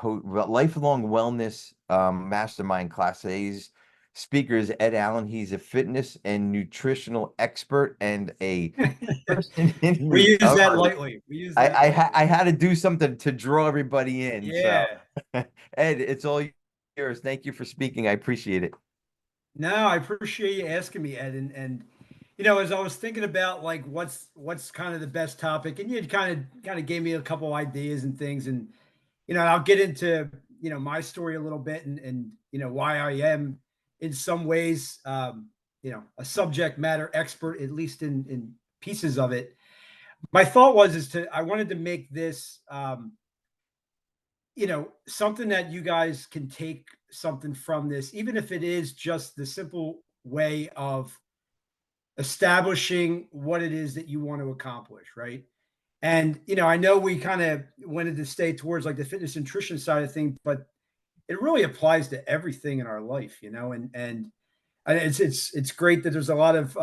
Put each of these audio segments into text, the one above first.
lifelong wellness mastermind class. Today's speaker is Ed Allen. He's a fitness and nutritional expert and a person in We use that recovery. lightly. We use I that I, ha lightly. I had to do something to draw everybody in. So, Yeah. Ed, it's all yours. Thank you for speaking. I appreciate it. No, I appreciate you asking me, Ed. And as I was thinking about like what's kind of the best topic, and you kind of gave me a couple ideas and things, and I'll get into my story a little bit and why I am in some ways a subject matter expert, at least in pieces of it. My thought was is to I wanted to make this something that you guys can take something from this, even if it is just the simple way of establishing what it is that you want to accomplish, right? And I know we kind of wanted to stay towards like the fitness nutrition side of things, but it really applies to everything in our life, and it's great that there's a lot of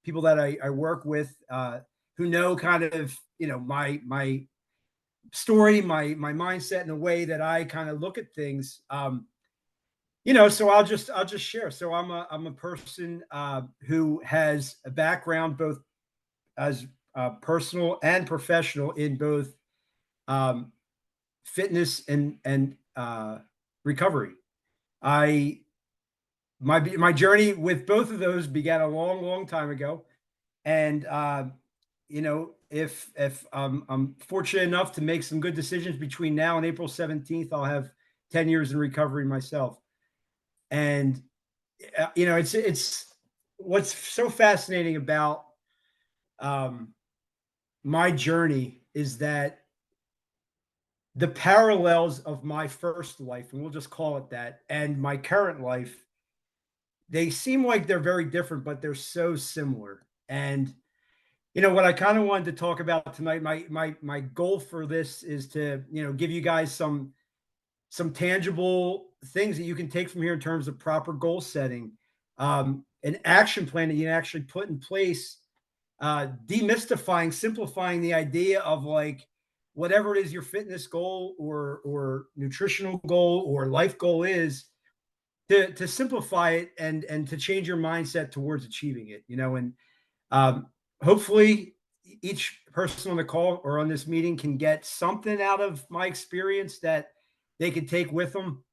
people that I work with who know kind of my story, my mindset, and the way that I kind of look at things. So I'll just share. So I'm a person who has a background both as personal and professional in both um, fitness and recovery. I my journey with both of those began a long time ago, and if I'm fortunate enough to make some good decisions between now and April 17th, I'll have 10 years in recovery myself. And it's what's so fascinating about um, my journey is that the parallels of my first life, and we'll just call it that, and my current life, they seem like they're very different, but they're so similar. And what I kind of wanted to talk about tonight, my goal for this is to give you guys some tangible things that you can take from here in terms of proper goal setting, an action plan that you can actually put in place, demystifying, simplifying the idea of like whatever it is your fitness goal or nutritional goal or life goal is, to simplify it and to change your mindset towards achieving it. And um, hopefully each person on the call or on this meeting can get something out of my experience that they can take with them.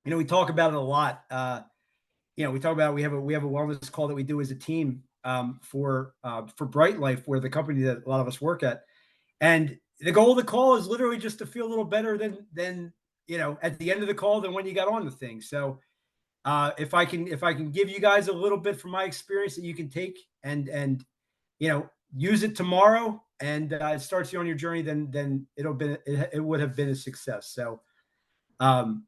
We talk about it a lot. We talk about we have a wellness call that we do as a team for Bright Life, where the company that a lot of us work at, and the goal of the call is literally just to feel a little better than at the end of the call than when you got on the thing. So if I can give you guys a little bit from my experience that you can take and use it tomorrow, and it starts you on your journey, then it would have been a success. Um,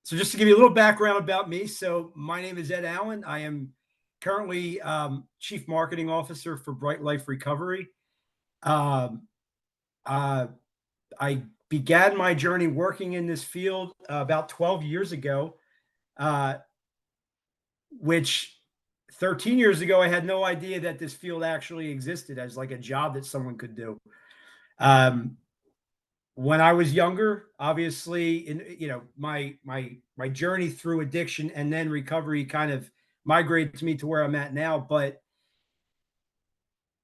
so just to give you a little background about me, so my name is Ed Allen. I am currently Chief Marketing Officer for Bright Life Recovery. Um, uh, I began my journey working in this field about 12 years ago, uh, which 13 years ago, I had no idea that this field actually existed as like a job that someone could do. Um, when I was younger, obviously, my journey through addiction and then recovery kind of migrated me to where I'm at now. But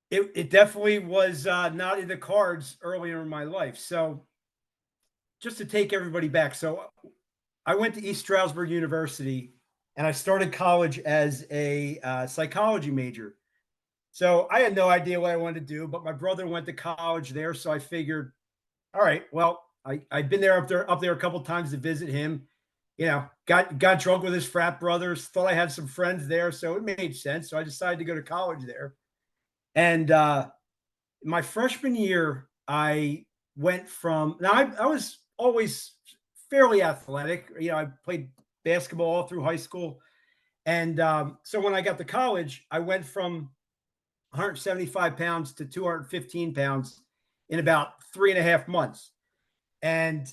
it definitely was not in the cards earlier in my life. So just to take everybody back, so I went to East Stroudsburg University, and I started college as a psychology major. So I had no idea what I wanted to do, but my brother went to college there, so I figured, all right, well, I'd been up there a couple times to visit him. Got drunk with his frat brothers. Thought I had some friends there, so it made sense. So I decided to go to college there. And my freshman year, I went from now I was always fairly athletic. I played basketball all through high school, and so when I got to college, I went from 175 pounds to 215 pounds in about 3.5 months. And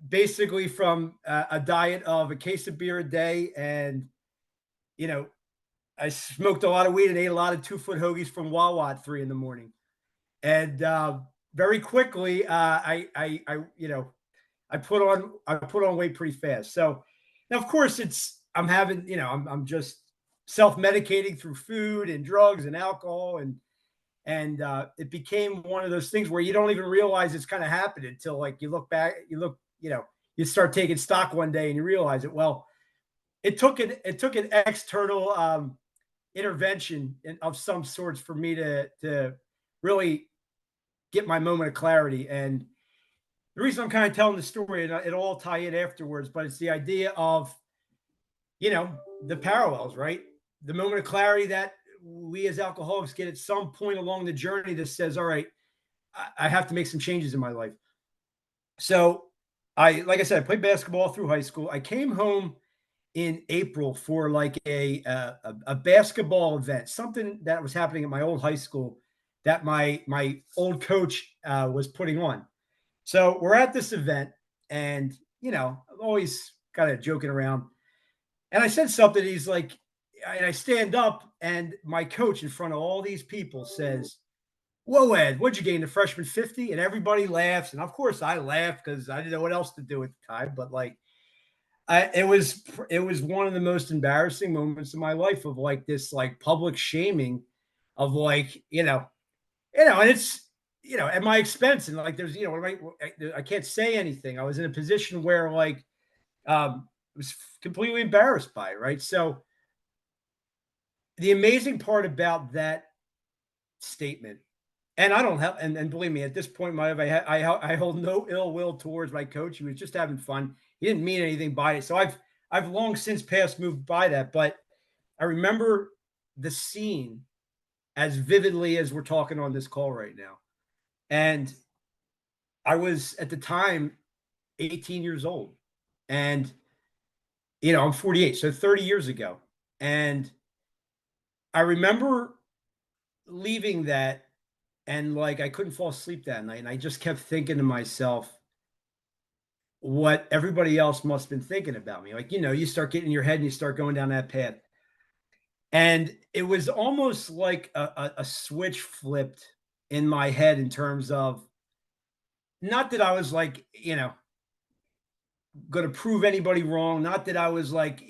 basically from a diet of a case of beer a day, and, I smoked a lot of weed and ate a lot of 2 foot hoagies from Wawa at 3 in the morning. And very quickly, I I put on weight pretty fast. So now, of course, I'm having, I'm just self-medicating through food and drugs and alcohol, and it became one of those things where you don't even realize it's kind of happened until like you look back, you start taking stock one day and you realize it. Well, it took an external intervention of some sorts for me to really get my moment of clarity. And the reason I'm kind of telling the story, and it all tie in afterwards, but it's the idea of, you know, the parallels, right? The moment of clarity that we as alcoholics get at some point along the journey that says, all right, I have to make some changes in my life. So like I said, I played basketball through high school. I came home in April for like a basketball event, something that was happening at my old high school that my old coach was putting on. So we're at this event, and I'm always kind of joking around. And I said something. He's like, and I stand up, and my coach in front of all these people says, "Whoa, Ed, what'd you gain the freshman 50?" And everybody laughs, and of course I laugh because I didn't know what else to do at the time. But like, it was one of the most embarrassing moments of my life of like this like public shaming of like and it's at my expense, and like there's I can't say anything. I was in a position where like I was completely embarrassed by it, right? So the amazing part about that statement, and I don't have, and believe me, at this point in my life, I hold no ill will towards my coach. He was just having fun. He didn't mean anything by it. So I've long since passed moved by that, but I remember the scene as vividly as we're talking on this call right now. And I was at the time 18 years old, and I'm 48, so 30 years ago. And I remember leaving that, and like I couldn't fall asleep that night, and I just kept thinking to myself what everybody else must have been thinking about me. Like, you start getting in your head and you start going down that path. And it was almost like a switch flipped in my head in terms of, not that I was like, going to prove anybody wrong. Not that I was like,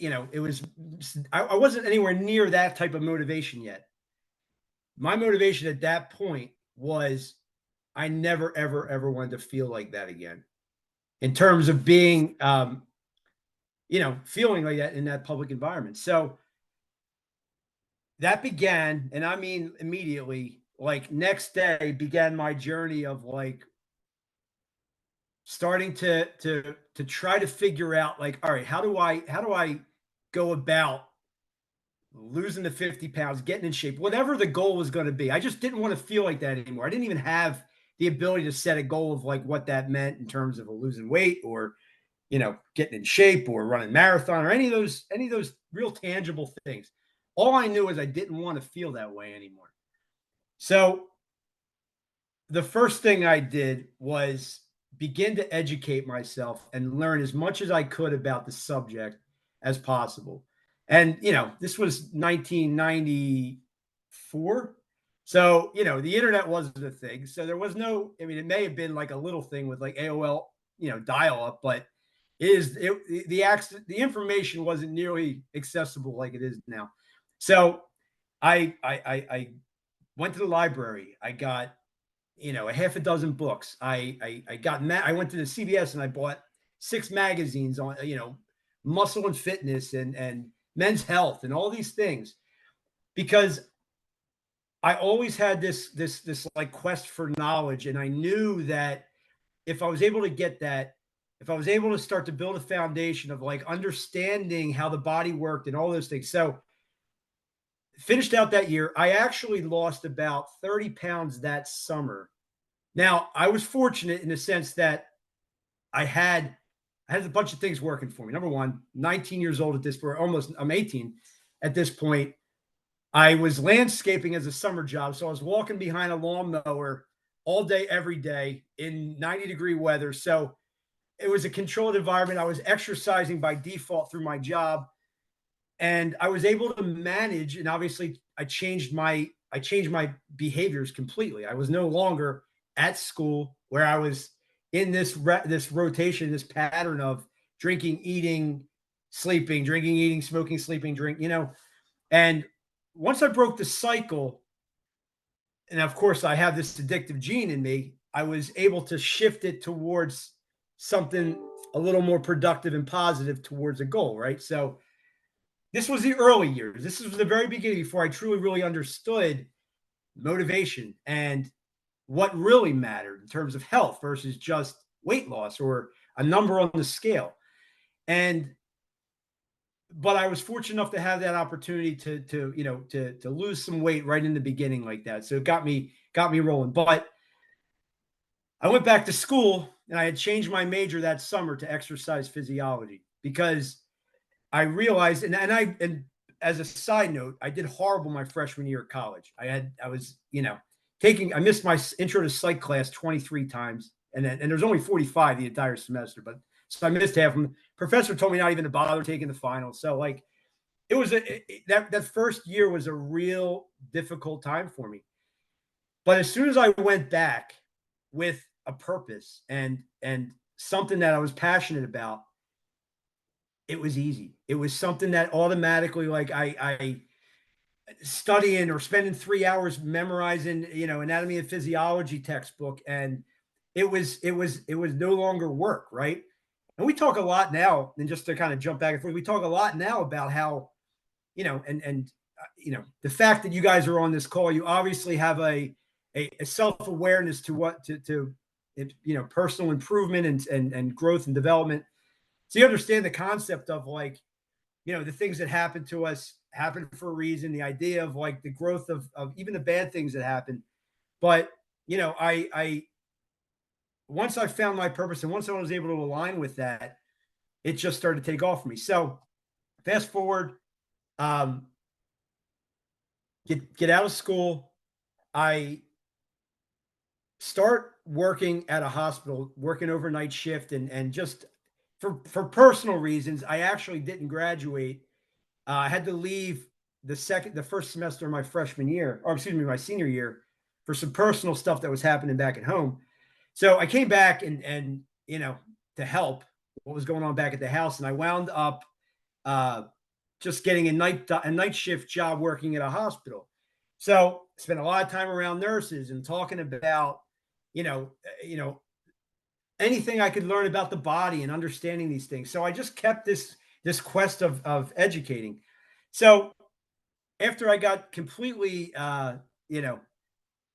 I wasn't anywhere near that type of motivation yet. My motivation at that point was I never, ever, ever wanted to feel like that again in terms of being, feeling like that in that public environment. So that began, and I mean immediately, like next day began my journey of like starting to try to figure out like, all right, how do I go about losing the 50 pounds, getting in shape, whatever the goal was going to be. I just didn't want to feel like that anymore. I didn't even have the ability to set a goal of like what that meant in terms of losing weight or, getting in shape or running marathon or any of those real tangible things. All I knew is I didn't want to feel that way anymore. So the first thing I did was begin to educate myself and learn as much as I could about the subject as possible. And, this was 1994. So, the internet wasn't a thing. So there was no, I mean, it may have been like a little thing with like AOL, dial up, but the information wasn't nearly accessible like it is now. So I went to the library. I got a half a dozen books. I went to the CVS and I bought 6 magazines on muscle and fitness and men's health and all these things, because I always had this like quest for knowledge, and I knew that if I was able to get that, if I was able to start to build a foundation of like understanding how the body worked and all those things. So finished out that year, I actually lost about 30 pounds that summer. Now, I was fortunate in the sense that I had I had a bunch of things working for me. Number one, 19 years old at this point, I'm 18 at this point. I was landscaping as a summer job. So I was walking behind a lawnmower all day, every day in 90-degree weather. So it was a controlled environment. I was exercising by default through my job, and I was able to manage. And obviously, I changed my behaviors completely. I was no longer at school where I was in this rotation, this pattern of drinking, eating, sleeping, drinking, eating, smoking, sleeping, drink, and once I broke the cycle, and of course I have this addictive gene in me, I was able to shift it towards something a little more productive and positive towards a goal, right? So this was the early years. This was the very beginning before I truly, really understood motivation and what really mattered in terms of health versus just weight loss or a number on the scale. And but I was fortunate enough to have that opportunity to lose some weight right in the beginning like that. So it got me rolling. But I went back to school and I had changed my major that summer to exercise physiology because I realized, and as a side note, I did horrible my freshman year of college. I was, I missed my intro to psych class 23 times, and there's only 45 the entire semester, but so I missed half of them. Professor told me not even to bother taking the finals. So like, that first year was a real difficult time for me. But as soon as I went back with a purpose and something that I was passionate about, it was easy. It was something that automatically, like I studying or spending 3 hours memorizing, anatomy and physiology textbook, and it was no longer work, right? And we talk a lot now, and just to kind of jump back and forth, we talk a lot now about how, the fact that you guys are on this call, you obviously have a self awareness to what to personal improvement and growth and development. So you understand the concept of like, the things that happen to us happen for a reason, the idea of like the growth of even the bad things that happen. But, I once I found my purpose and once I was able to align with that, it just started to take off for me. So fast forward, um, get out of school. I start working at a hospital, working overnight shift, and just for personal reasons, I actually didn't graduate. I had to leave the first semester of my freshman year, or excuse me, my senior year, for some personal stuff that was happening back at home. So I came back and to help what was going on back at the house, and I wound up uh, just getting a night shift job working at a hospital. So spent a lot of time around nurses and talking about you know you know anything I could learn about the body and understanding these things. So I just kept this quest of educating. So after I got completely you know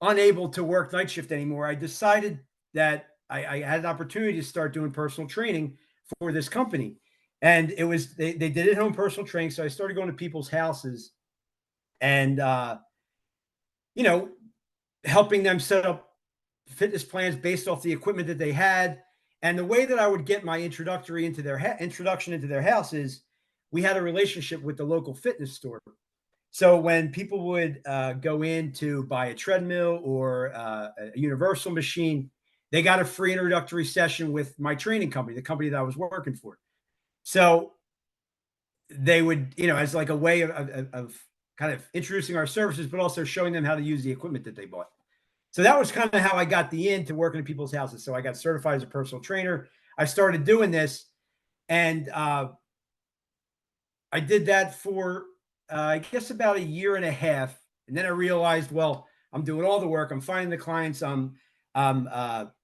unable to work night shift anymore, I decided that I had an opportunity to start doing personal training for this company. And it was they did at home personal training. So I started going to people's houses and you know, helping them set up fitness plans based off the equipment that they had. And the way that I would get my introduction into their house is we had a relationship with the local fitness store. So when people would go in to buy a treadmill or a universal machine, they got a free introductory session with my training company, the company that I was working for. So they would, as like a way of kind of introducing our services, but also showing them how to use the equipment that they bought. So that was kind of how I got the in to working in people's houses. So I got certified as a personal trainer. I started doing this, and I did that for I guess about a year and a half, and then I realized, well, I'm doing all the work. I'm finding the clients. I'm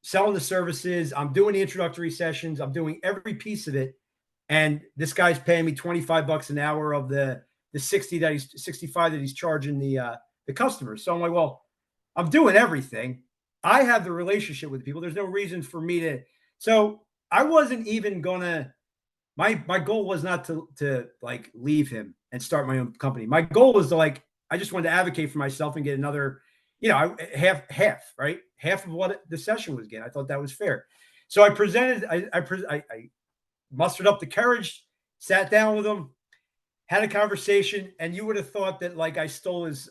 selling the services. I'm doing the introductory sessions. I'm doing every piece of it, and this guy's paying me $25 an hour of the 65 that he's charging the customers. So I'm like, well, I'm doing everything. I have the relationship with people. There's no reason for me to. So I wasn't even gonna my goal was not to like leave him and start my own company. My goal was to like I just wanted to advocate for myself and get another, half right, half of what the session was getting. I thought that was fair. So I presented. I mustered up the courage, sat down with him, had a conversation, and you would have thought that like I stole his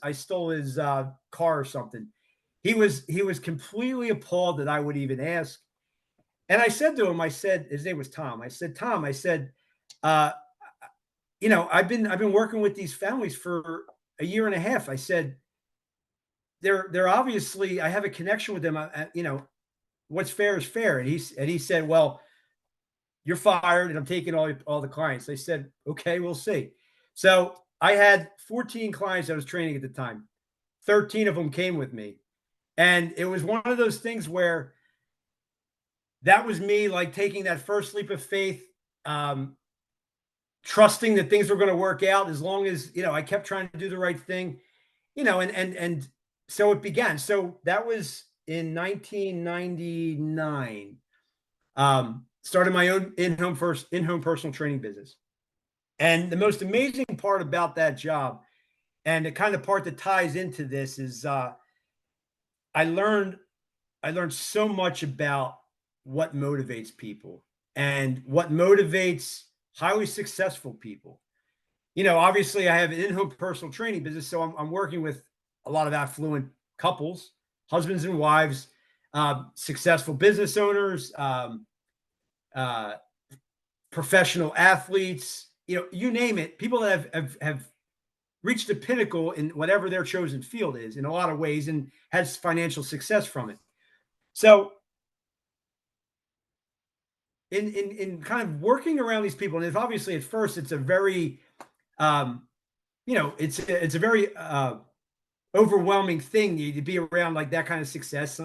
car or something. He was completely appalled that I would even ask. And I said to him, I said, his name was Tom. I said, Tom, I said, uh, I've been working with these families for a year and a half. I said, they're obviously, I have a connection with them. what's fair is fair. And he said, well, you're fired and I'm taking all the clients. They said, okay, we'll see. So I had 14 clients I was training at the time. 13 of them came with me. And it was one of those things where that was me like taking that first leap of faith, um, trusting that things were going to work out as long as, I kept trying to do the right thing, and so it began. So that was in 1999. Started my own in-home personal training business. And the most amazing part about that job, and the kind of part that ties into this, is I learned I learned so much about what motivates people and what motivates highly successful people. Obviously, I have an in-home personal training business, so I'm working with a lot of affluent couples, husbands and wives, successful business owners, uh, professional athletes, you name it, people that have reached the pinnacle in whatever their chosen field is in a lot of ways and has financial success from it. So in kind of working around these people, and if obviously at first it's a very um, it's a very overwhelming thing to be around like that kind of success,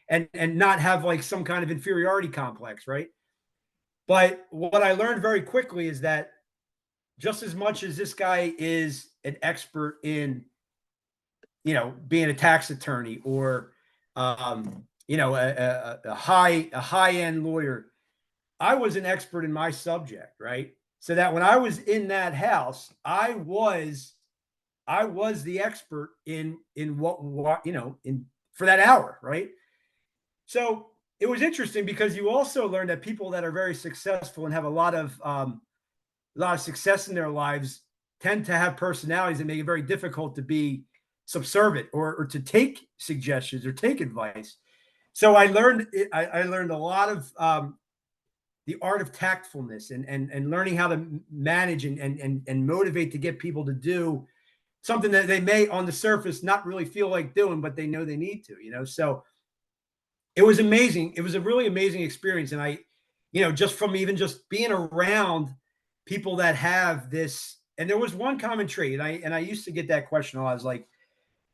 and not have like some kind of inferiority complex, right? But what I learned very quickly is that just as much as this guy is an expert in, being a tax attorney or, a high end lawyer, I was an expert in my subject, right? So that when I was in that house, I was the expert in what in for that hour, right? So it was interesting because you also learn that people that are very successful and have a lot of success in their lives tend to have personalities that make it very difficult to be subservient or to take suggestions or take advice. So I learned a lot of the art of tactfulness and learning how to manage and motivate to get people to do something that they may on the surface not really feel like doing, but they know they need to. So it was amazing. It was a really amazing experience. And just from even just being around people that have this, and there was one common trait, and I used to get that question a lot. I was like,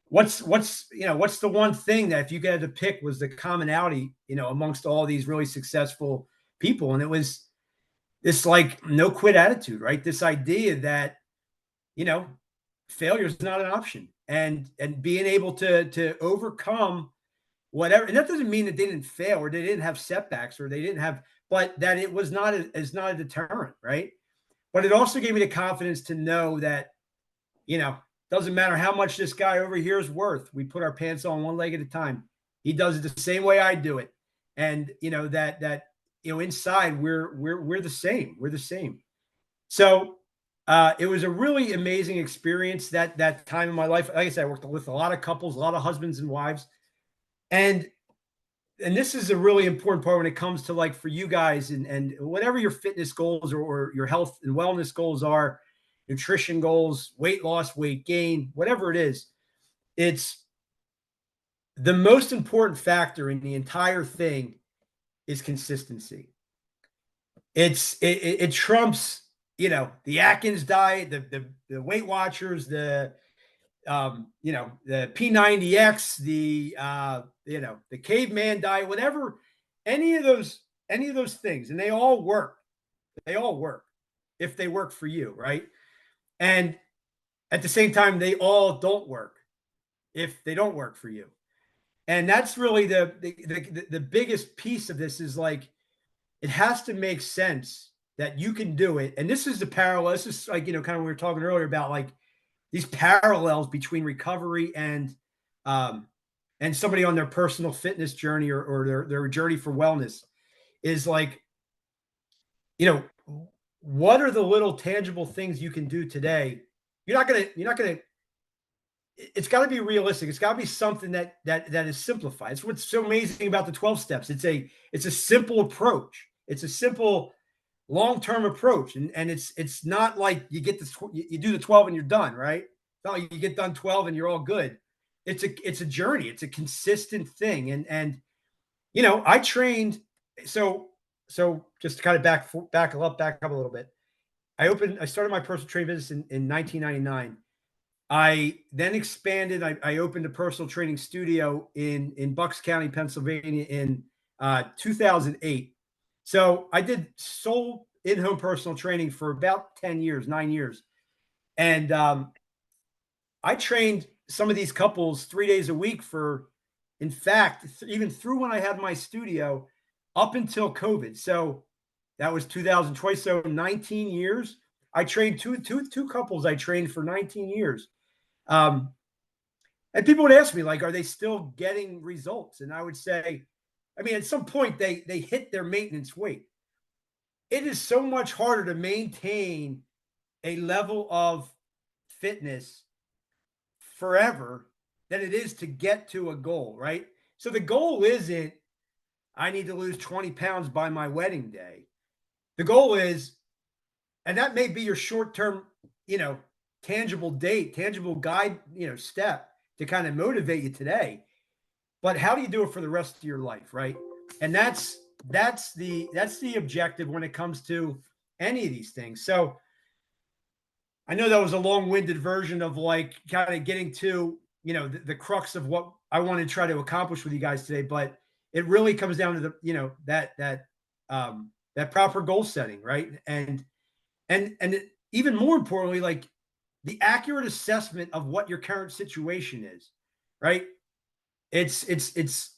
what's the one thing that if you had to pick was the commonality, amongst all these really successful people? And it was this like no quit attitude, right? This idea that, you know, failure is not an option, and being able to overcome whatever. And that doesn't mean that they didn't fail or they didn't have setbacks or they didn't have, but that it was not is not a deterrent, right? But it also gave me the confidence to know that, doesn't matter how much this guy over here is worth. We put our pants on one leg at a time. He does it the same way I do it. And inside we're the same. We're the same. So it was a really amazing experience that time in my life. Like I said, I worked with a lot of couples, a lot of husbands and wives. And this is a really important part when it comes to like for you guys and whatever your fitness goals or your health and wellness goals are, nutrition goals, weight loss, weight gain, whatever it is. It's the most important factor in the entire thing is consistency. It trumps, the Atkins diet, the Weight Watchers, the the P90X, the caveman diet, whatever, any of those things, and they all work. They all work if they work for you, right? And at the same time, they all don't work if they don't work for you. And that's really the biggest piece of this is like it has to make sense that you can do it. And this is the parallel. This is like, kind of we were talking earlier about like these parallels between recovery and somebody on their personal fitness journey or their journey for wellness is like, what are the little tangible things you can do today? You're not gonna it's got to be realistic. It's got to be something that is simplified. It's what's so amazing about the 12 steps. It's a simple approach. It's a simple long-term approach. And it's not like you get this, you do the 12 and you're done, right? It's not like you get done 12 and you're all good. It's a journey. It's a consistent thing. And I trained. So, so just to kind of back up a little bit. I started my personal training business in 1999. I then expanded. I opened a personal training studio in Bucks County, Pennsylvania in 2008. So I did sole in-home personal training for about 10 years, 9 years. And I trained some of these couples 3 days a week for, in fact, even through when I had my studio up until COVID. So that was 2020. So 19 years. I trained two couples. I trained for 19 years. Um, and people would ask me, like, are they still getting results? And I would say, I mean, at some point they hit their maintenance weight. It is so much harder to maintain a level of fitness forever than it is to get to a goal, right? So the goal isn't I need to lose 20 pounds by my wedding day. The goal is, and that may be your short-term, you know, tangible date, tangible guide, step to kind of motivate you today. But how do you do it for the rest of your life, right? And that's the objective when it comes to any of these things. So I know that was a long-winded version of like kind of getting to, the crux of what I want to try to accomplish with you guys today, but it really comes down to the, that proper goal setting, right? And even more importantly, like the accurate assessment of what your current situation is, right? It's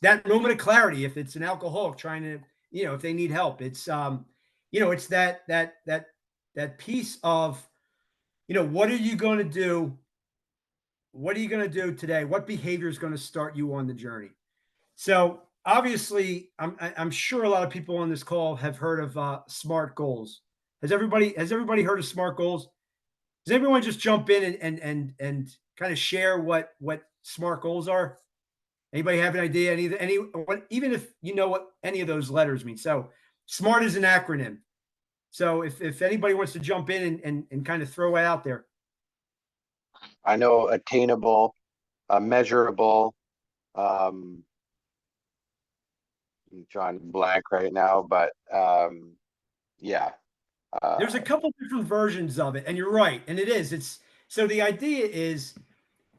that moment of clarity. If it's an alcoholic trying to, if they need help, it's that piece of, what are you going to do? What are you going to do today? What behavior is going to start you on the journey? So obviously, I'm sure a lot of people on this call have heard of SMART goals. Has everybody heard of SMART goals? Does everyone just jump in and kind of share what SMART goals are? Anybody have an idea? Even if you know what any of those letters mean. So SMART is an acronym. So if anybody wants to jump in and kind of throw it out there. I know attainable, measurable. I'm drawing blank right now, but yeah. There's a couple different versions of it, and you're right, and it is. It's so the idea is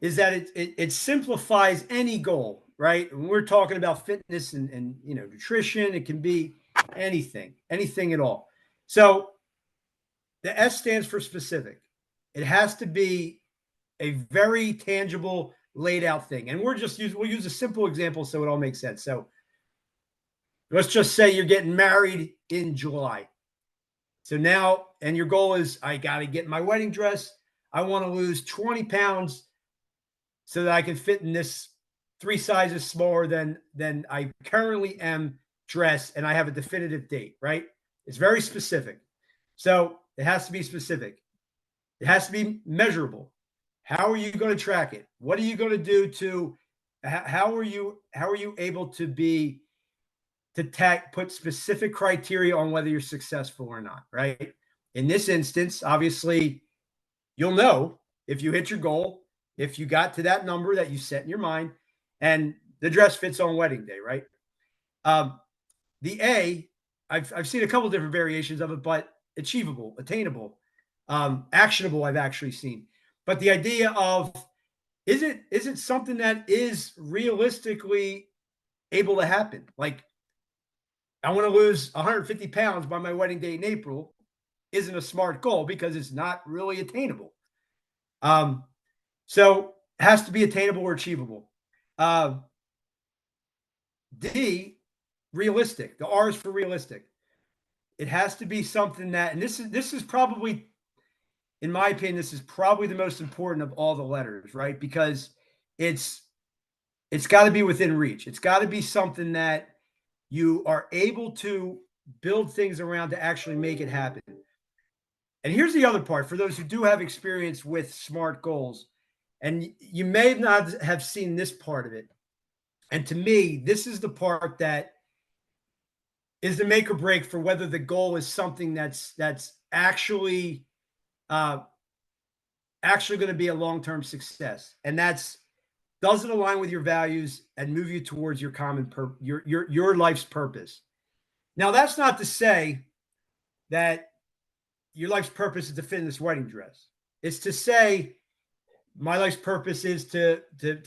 that it simplifies any goal, right? When we're talking about fitness and nutrition, it can be anything at all. So the S stands for specific. It has to be a very tangible, laid out thing. And we'll use a simple example so it all makes sense. So let's just say you're getting married in July. So now, and your goal is I got to get my wedding dress. I want to lose 20 pounds so that I can fit in this 3 sizes smaller than I currently am dressed, and I have a definitive date, right? It's very specific. So it has to be specific. It has to be measurable. How are you going to track it? What are you going to do to how are you able to put specific criteria on whether you're successful or not, right? In this instance, obviously, you'll know if you hit your goal, if you got to that number that you set in your mind, and the dress fits on wedding day, right? The A, I've seen a couple different variations of it, but achievable, attainable, actionable, I've actually seen. But the idea of is it something that is realistically able to happen? Like I want to lose 150 pounds by my wedding day in April isn't a smart goal because it's not really attainable. So it has to be attainable or achievable. D, realistic. The R is for realistic. It has to be something that, and this is probably, in my opinion, this is probably the most important of all the letters, right? Because it's got to be within reach. It's got to be something that you are able to build things around to actually make it happen. And here's the other part for those who do have experience with SMART goals, and you may not have seen this part of it. And to me, this is the part that is the make or break for whether the goal is something that's actually going to be a long-term success. And that's does it align with your values and move you towards your your life's purpose? Now, that's not to say that your life's purpose is to fit in this wedding dress. It's to say my life's purpose is to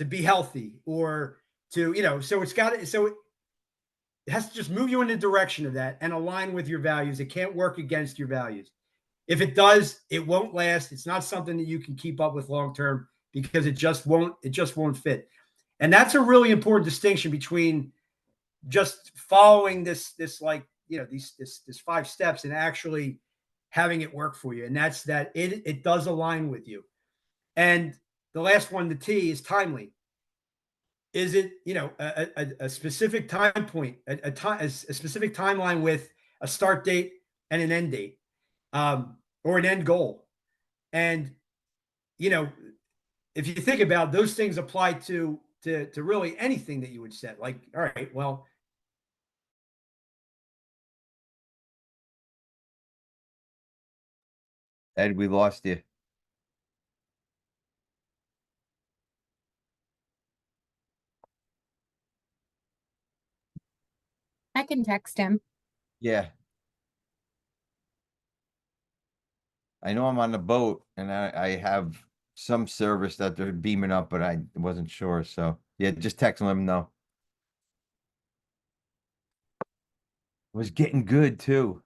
be healthy, or to, so it's got to, so it has to just move you in the direction of that and align with your values. It can't work against your values. If it does, it won't last. It's not something that you can keep up with long term, because it just won't fit. And that's a really important distinction between just following this like, this 5 steps, and actually having it work for you. And that's that it does align with you. And the last one, the T, is timely. Is it, a specific time point, a specific timeline with a start date and an end date, or an end goal? And, you know, if you think about those things, apply to really anything that you would set. Like, all right, well, Ed, we lost you. I can text him. Yeah. I know I'm on the boat and I have some service that they're beaming up, but I wasn't sure. So yeah, just text them know. It was getting good too.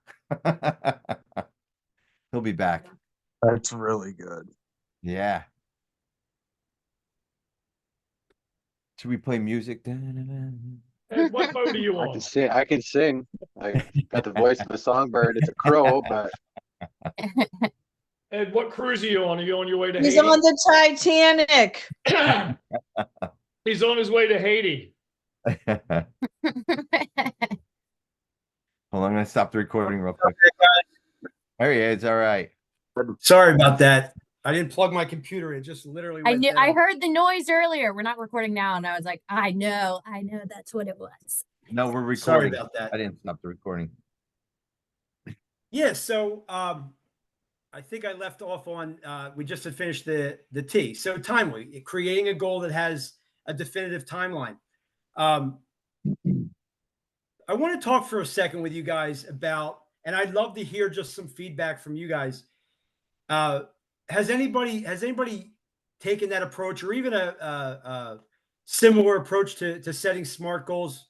He'll be back. That's really good. Yeah. Should we play music? Ed, what boat are you I on? can sing. I can sing. I got the voice of a songbird. It's a crow, but Ed, what cruise are you on? Are you on your way to He's Haiti? on the Titanic. He's on his way to Haiti. Hold on, I'm gonna stop the recording real quick. There he is. All right. sorry about that. I didn't plug my computer in. Just literally I went knew I down. heard the noise earlier. We're not recording now, and I was like, I know that's what it was. No, we're Sorry recording. about that. I didn't stop the recording. Yeah, so I think I left off on we just had finished the T. So timely, creating a goal that has a definitive timeline. I want to talk for a second with you guys about, and I'd love to hear just some feedback from you guys. Has anybody taken that approach, or even a similar approach to setting SMART goals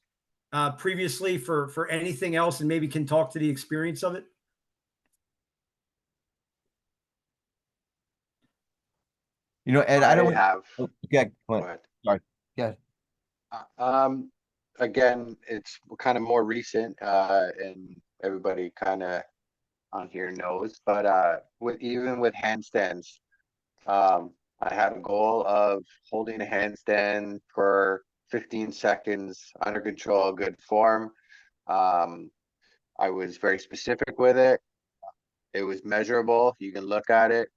previously for anything else, and maybe can talk to the experience of it? You know, Ed, I don't have. oh, yeah, Go ahead. sorry. Yeah. Again, it's kind of more recent, and everybody kind of on here knows, but even with handstands, I had a goal of holding a handstand for 15 seconds under control, good form. I was very specific with it. It was measurable. You can look at it.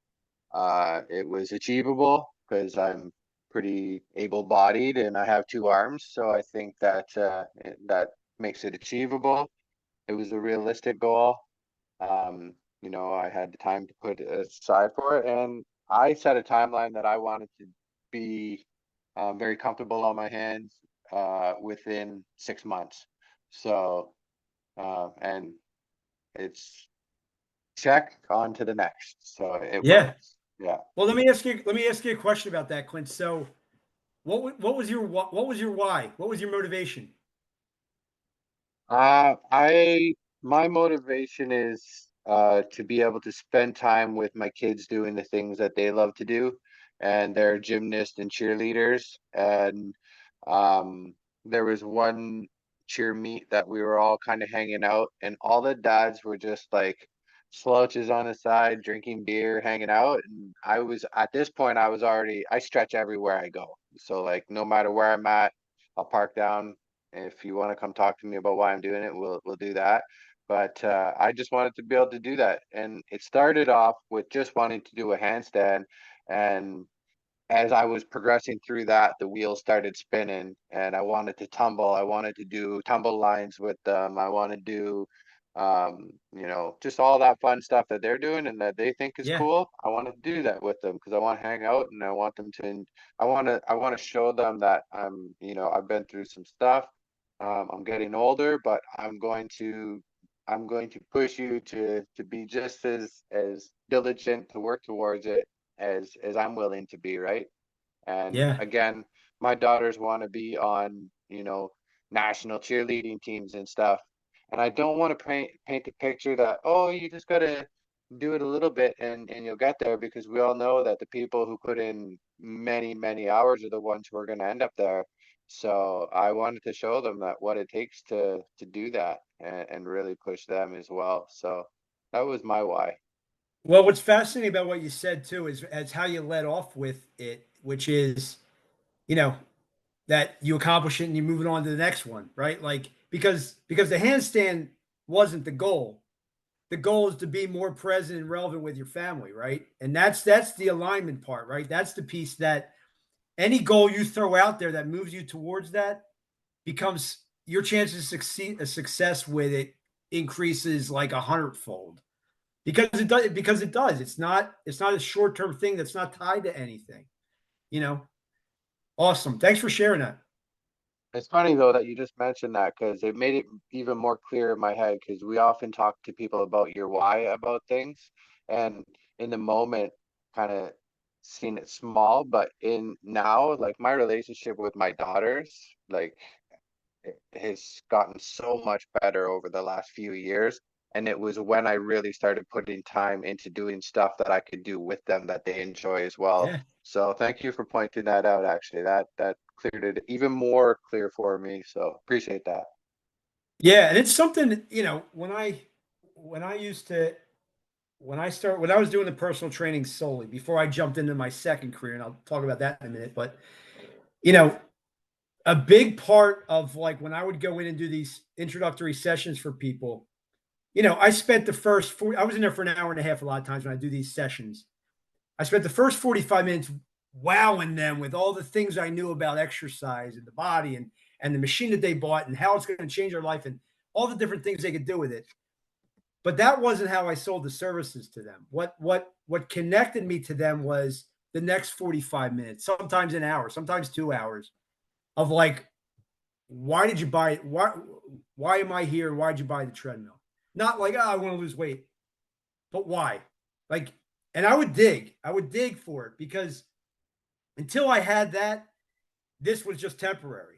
It was achievable because I'm pretty able-bodied and I have 2 arms, so I think that that makes it achievable. It was a realistic goal. I had the time to put aside for it, and I set a timeline that I wanted to be very comfortable on my hands within 6 months. So, and it's check on to the next. So it Yeah. works. Yeah. Well, let me ask you a question about that, Clint. So, what was your why? What was your motivation? My motivation is to be able to spend time with my kids doing the things that they love to do, and they're gymnasts and cheerleaders. And there was one cheer meet that we were all kind of hanging out, and all the dads were just like slouches on the side, drinking beer, hanging out. And I was at this point, I stretch everywhere I go. So like no matter where I'm at, I'll park down. If you want to come talk to me about why I'm doing it, we'll do that. But I just wanted to be able to do that, and it started off with just wanting to do a handstand. And as I was progressing through that, the wheels started spinning, and I wanted to tumble. I wanted to do tumble lines with them. I want to do You know, just all that fun stuff that they're doing and that they think is Yeah. cool. I want to do that with them because I want to hang out and I want them to, I want to show them that I'm, you know, I've been through some stuff. I'm getting older, but I'm going to push you to be just as diligent to work towards it as I'm willing to be, right? And Yeah. again, my daughters want to be on, you know, national cheerleading teams and stuff. And I don't want to paint the picture that, oh, you just gotta do it a little bit and you'll get there, because we all know that the people who put in many, many hours are the ones who are gonna end up there. So I wanted to show them that what it takes to do that and really push them as well. So that was my why. Well, what's fascinating about what you said too is how you led off with it, which is, you know, that you accomplish it and you're moving on to the next one, right? Like because the handstand wasn't the goal. The goal is to be more present and relevant with your family, right? And that's the alignment part, right? That's the piece that any goal you throw out there that moves you towards that becomes your chances of success with it increases like 100-fold because it does. It's not a short-term thing that's not tied to anything, you know. Awesome. Thanks for sharing that. It's funny though that you just mentioned that, because it made it even more clear in my head, because we often talk to people about your why about things, and in the moment kind of seeing it small, but in now, like my relationship with my daughters, like it has gotten so much better over the last few years. And it was when I really started putting time into doing stuff that I could do with them that they enjoy as well. Yeah. So thank you for pointing that out. Actually, that cleared it even more clear for me. So appreciate that. Yeah, and it's something, you know, when I used to when I was doing the personal training solely before I jumped into my second career, and I'll talk about that in a minute, but you know, a big part of like when I would go in and do these introductory sessions for people, you know, I spent the first I was in there for an hour and a half a lot of times when I do these sessions. I spent the first 45 minutes wowing them with all the things I knew about exercise and the body and the machine that they bought and how it's going to change their life and all the different things they could do with it. But that wasn't how I sold the services to them. What connected me to them was the next 45 minutes, sometimes an hour, sometimes 2 hours of like, why did you buy it? Why am I here? Why'd you buy the treadmill? Not like, oh, I want to lose weight, but why? Like, and I would dig for it because until I had that, this was just temporary.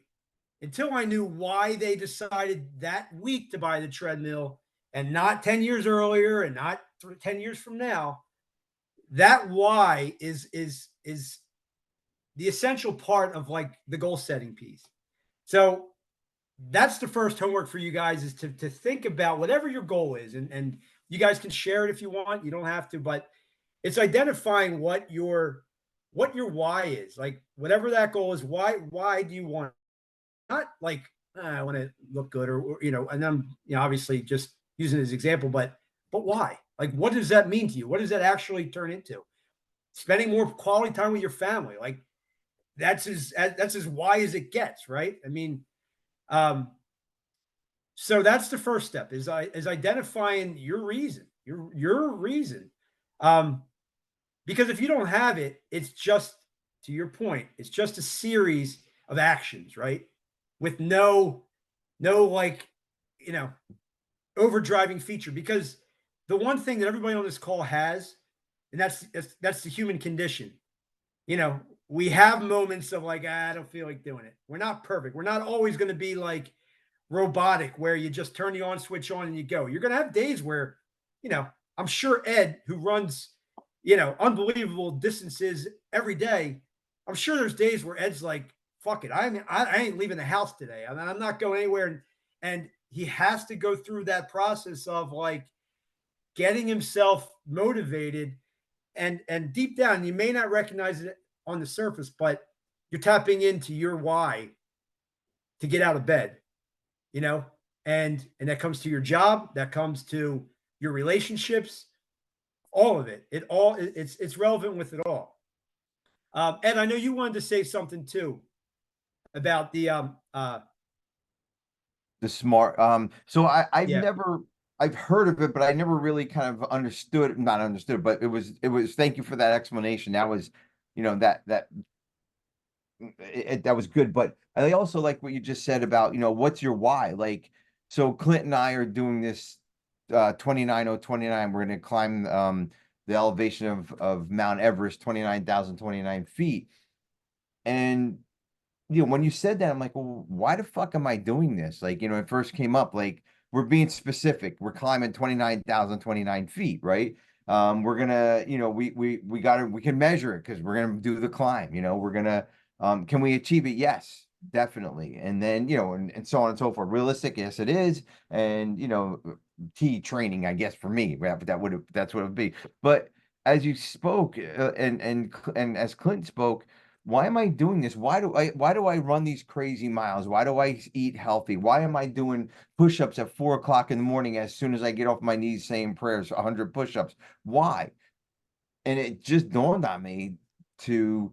Until I knew why they decided that week to buy the treadmill and not 10 years earlier and not 10 years from now, that why is the essential part of like the goal setting piece. So that's the first homework for you guys is to think about whatever your goal is. And you guys can share it if you want. You don't have to, but it's identifying what your why is. Like whatever that goal is, why do you want it? Not like I want to look good or you know, and I'm you know obviously just using it as an example, but why? Like what does that mean to you? What does that actually turn into? Spending more quality time with your family. Like that's as why as it gets, right? I mean, um, so that's the first step is identifying your reason, your reason. Um, because if you don't have it, it's just to your point, it's just a series of actions, right? With no like, you know, overdriving feature. Because the one thing that everybody on this call has, and that's the human condition. You know, we have moments of like, I don't feel like doing it. We're not perfect. We're not always going to be like robotic where you just turn the on switch on and you go. You're going to have days where, you know, I'm sure Ed, who runs, you know, unbelievable distances every day, I'm sure there's days where Ed's like, fuck it. I ain't leaving the house today. I'm not going anywhere. And he has to go through that process of like getting himself motivated and deep down, you may not recognize it on the surface, but you're tapping into your why to get out of bed, you know, and that comes to your job, that comes to your relationships, all of it. It's relevant with it all. Ed, I know you wanted to say something too about The smart, so I've yeah, never I've heard of it, but I never really kind of understood, not understood, but it was, thank you for that explanation. That was, that was good. But I also like what you just said about, what's your why? Like, so Clint and I are doing this 29029. We're going to climb the elevation of Mount Everest, 29,029 feet. And when you said that, I'm like, well, why the fuck am I doing this? Like, it first came up, like, we're being specific. We're climbing 29,029 feet, right? We're gonna, we can measure it because we're gonna do the climb, we're gonna, can we achieve it? Yes, definitely. And then, and so on and so forth. Realistic, yes, it is. And, T training, I guess, for me, right? But that's what it would be. But as you spoke, and as Clint spoke, why am I doing this? Why do I run these crazy miles? Why do I eat healthy? Why am I doing push-ups at 4 o'clock in the morning as soon as I get off my knees saying prayers, 100 push-ups? Why? And it just dawned on me to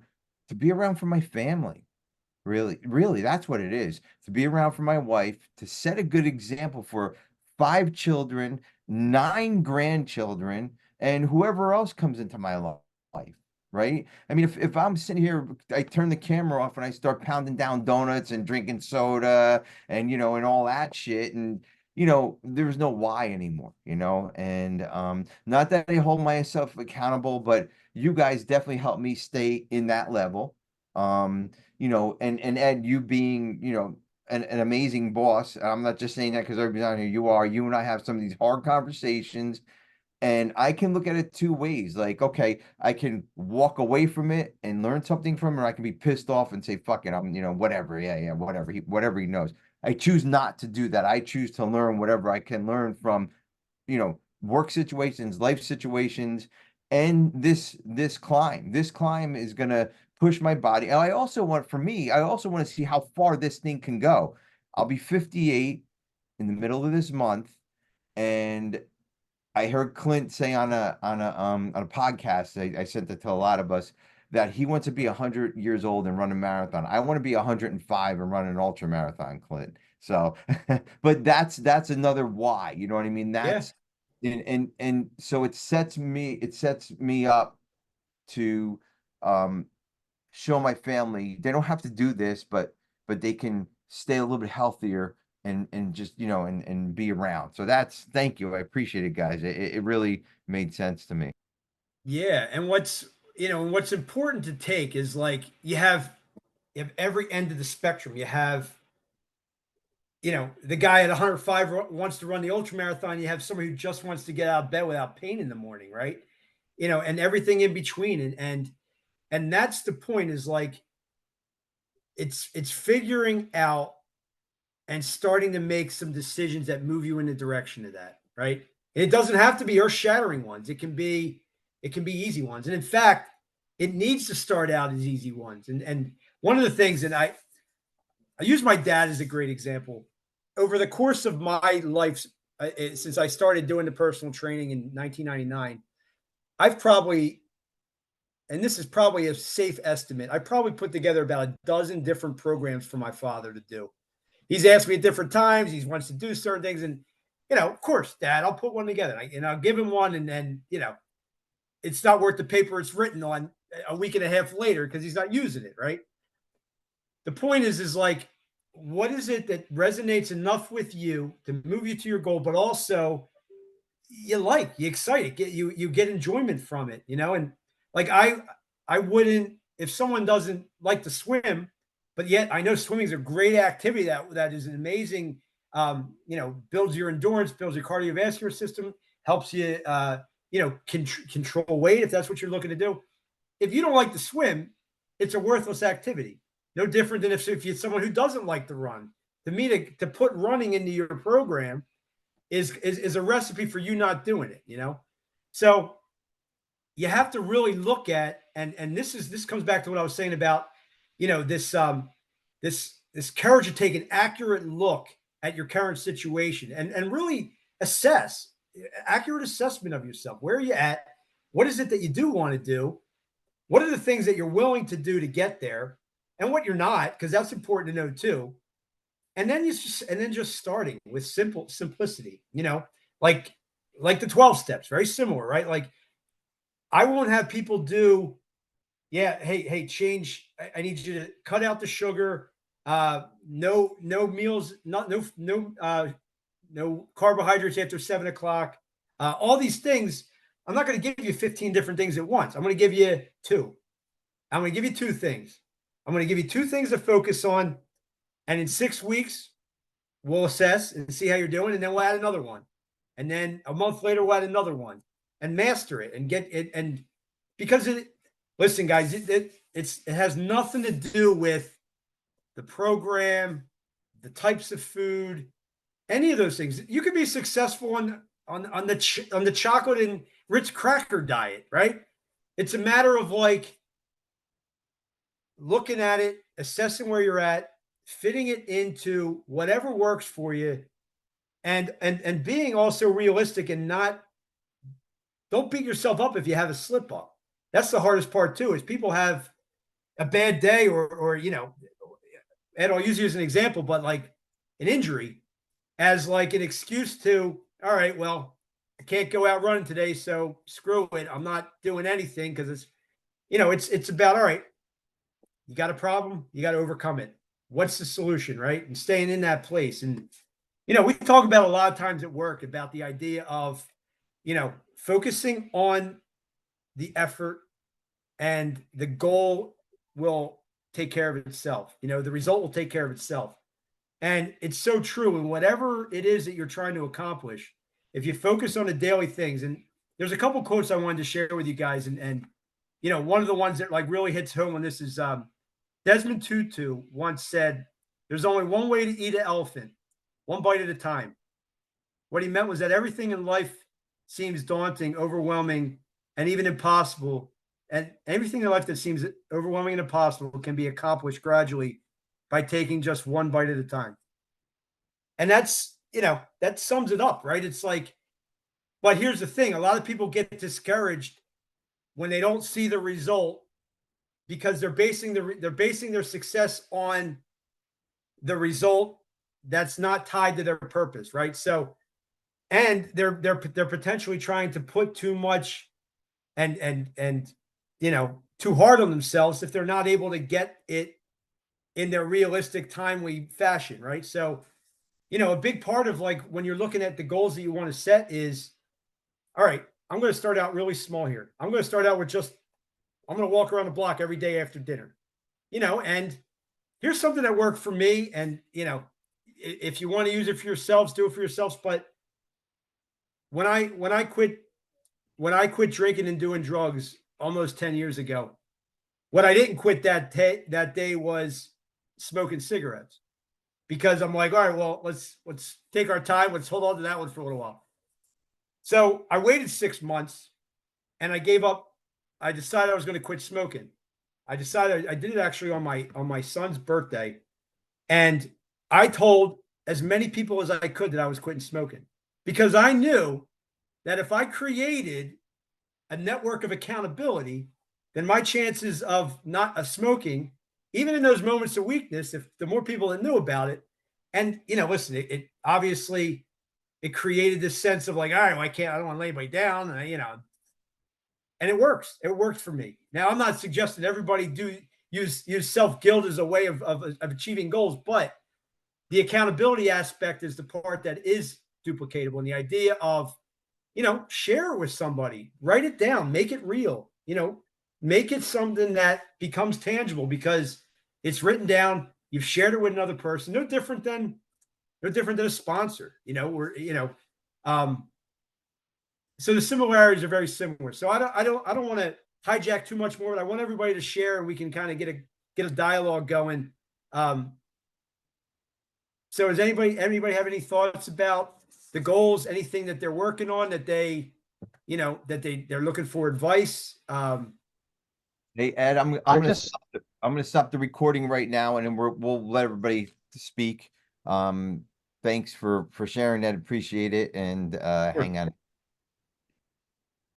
be around for my family. Really, really, that's what it is. To be around for my wife, to set a good example for 5 children, 9 grandchildren, and whoever else comes into my life, right? I mean, if I'm sitting here, I turn the camera off and I start pounding down donuts and drinking soda and and all that shit, and there's no why anymore, and not that I hold myself accountable, but you guys definitely help me stay in that level. And Ed, you being, an amazing boss. I'm not just saying that because everybody's on here. You and I have some of these hard conversations, and I can look at it 2 ways. Like, okay, I can walk away from it and learn something from it, or I can be pissed off and say, fuck it, I'm, whatever. Yeah, yeah, whatever. Whatever he knows. I choose not to do that. I choose to learn whatever I can learn from, work situations, life situations, and this climb. This climb is gonna push my body. And I also want to see how far this thing can go. I'll be 58 in the middle of this month, and I heard Clint say on a podcast, I sent it to a lot of us, that he wants to be 100 years old and run a marathon. I want to be 105 and run an ultra marathon, Clint. So, but that's another why. You know what I mean? Yeah. And so it sets me up to show my family they don't have to do this, but they can stay a little bit healthier and just and be around. So thank you. I appreciate it, guys. It really made sense to me. Yeah. And what's important to take is like you have every end of the spectrum. You have, the guy at 105 wants to run the ultra marathon. You have somebody who just wants to get out of bed without pain in the morning, right? And everything in between. And that's the point, is like it's figuring out and starting to make some decisions that move you in the direction of that, right? And it doesn't have to be earth-shattering ones. It can be easy ones. And in fact, it needs to start out as easy ones. And one of the things that I use my dad as a great example. Over the course of my life, since I started doing the personal training in 1999, I've probably, and this is probably a safe estimate, I probably put together about a dozen different programs for my father to do. He's asked me at different times. He wants to do certain things. And, of course, Dad, I'll put one together. And I'll give him one. And then, it's not worth the paper it's written on a week and a half later because he's not using it, right? The point is like, what is it that resonates enough with you to move you to your goal, but also you excite it, you get enjoyment from it, and like I wouldn't, if someone doesn't like to swim, but yet I know swimming is a great activity that is an amazing, builds your endurance, builds your cardiovascular system, helps you, control weight if that's what you're looking to do. If you don't like to swim, it's a worthless activity. No different than if you're someone who doesn't like to run. To me, to put running into your program is a recipe for you not doing it. So you have to really look at, and this comes back to what I was saying about, this courage to take an accurate look at your current situation and really assess, accurate assessment of yourself. Where are you at? What is it that you do want to do? What are the things that you're willing to do to get there, and what you're not, because that's important to know too. And then just starting with simplicity. like the 12 steps, very similar, right? Like I won't have people do, yeah, hey, change. I need you to cut out the sugar. No meals, no carbohydrates after 7 o'clock. All these things. I'm not going to give you 15 different things at once. I'm going to give you two. I'm going to give you two things. I'm going to give you two things to focus on. And in 6 weeks, we'll assess and see how you're doing. And then we'll add another one. And then a month later, we'll add another one and master it and get it. And because listen, guys, it has nothing to do with the program, the types of food, any of those things. You can be successful on the chocolate and Ritz cracker diet, right? It's a matter of like looking at it, assessing where you're at, fitting it into whatever works for you, and being also realistic and don't beat yourself up if you have a slip up. That's the hardest part too, is people have a bad day or and I'll use you as an example, but like an injury as like an excuse to, all right, well, I can't go out running today, so screw it. I'm not doing anything because it's about, all right, you got a problem, you got to overcome it. What's the solution, right? And staying in that place. And, we talk about a lot of times at work about the idea of, focusing on the effort and the goal will take care of itself. The result will take care of itself. And it's so true. And whatever it is that you're trying to accomplish, if you focus on the daily things, and there's a couple quotes I wanted to share with you guys. And one of the ones that like really hits home on this is Desmond Tutu once said, there's only one way to eat an elephant, one bite at a time. What he meant was that everything in life seems daunting, overwhelming, and even impossible. And everything in life that seems overwhelming and impossible can be accomplished gradually by taking just one bite at a time. And that's, that sums it up, right? It's like, but here's the thing. A lot of people get discouraged when they don't see the result because they're basing their success on the result that's not tied to their purpose, right? So, and they're potentially trying to put too much and too hard on themselves if they're not able to get it in their realistic, timely fashion, right? So, a big part of like when you're looking at the goals that you want to set is, all right, I'm going to start out really small here. I'm going to start out with I'm going to walk around the block every day after dinner, and here's something that worked for me. And, if you want to use it for yourselves, do it for yourselves. But when I quit drinking and doing drugs almost 10 years ago, what I didn't quit that day was smoking cigarettes, because I'm like, all right, well, let's take our time. Let's hold on to that one for a little while. So I waited 6 months and I gave up. I decided I was going to quit smoking. I did it actually on my son's birthday. And I told as many people as I could that I was quitting smoking, because I knew that if I created a network of accountability, then my chances of not smoking, even in those moments of weakness, if the more people that knew about it, and listen, it obviously it created this sense of like, all right, well, I don't want to lay anybody down, and it works. It worked for me. Now, I'm not suggesting everybody use self-guilt as a way of achieving goals, but the accountability aspect is the part that is duplicatable. And the idea of, share it with somebody, write it down, make it real, make it something that becomes tangible because it's written down. You've shared it with another person. No different than a sponsor, so the similarities are very similar. So I don't want to hijack too much more, but I want everybody to share and we can kind of get a dialogue going. So does anybody have any thoughts about the goals, anything that they're working on that they're looking for advice? Hey, Ed, I'm going to stop the recording right now, and then we'll let everybody speak. Thanks for sharing that. Appreciate it. And hang on.